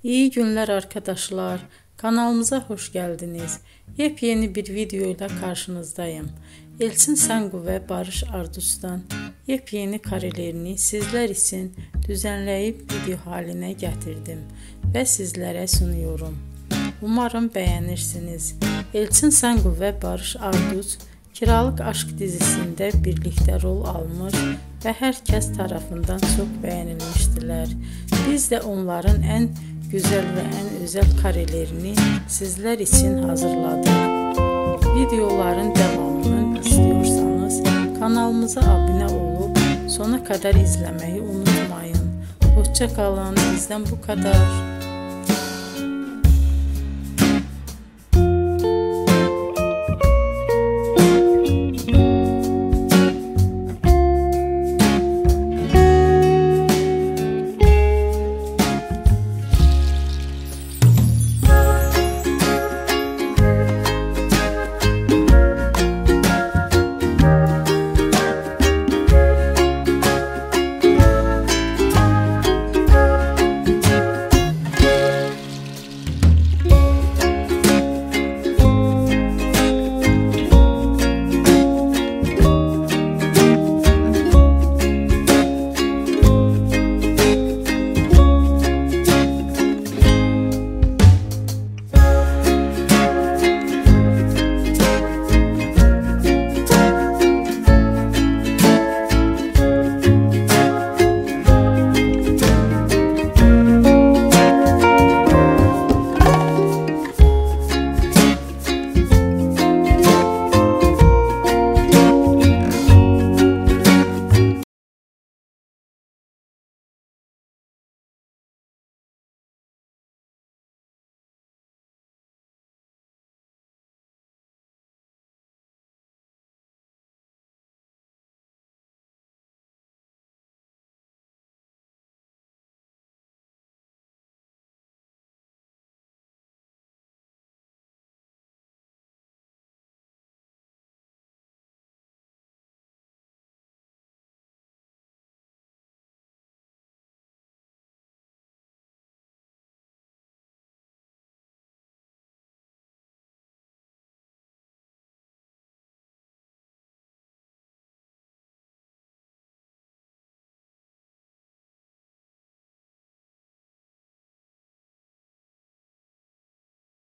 İyi günler arkadaşlar. Kanalımıza hoş geldiniz. Yepyeni bir video ile karşınızdayım. Elçin Sangu ve Barış Ardus'tan yepyeni karelerini sizler için düzenleyip video haline getirdim ve sizlere sunuyorum. Umarım beğenirsiniz. Elçin Sangu ve Barış Ardus Kiralık Aşk dizisinde birlikte rol almış ve herkes tarafından çok beğenilmiştiler. Biz de onların en güzel ve en özel karelerini sizler için hazırladık. Videoların devamını istiyorsanız kanalımıza abone olup sona kadar izlemeyi unutmayın. Hoşça kalın. Bizden bu kadar.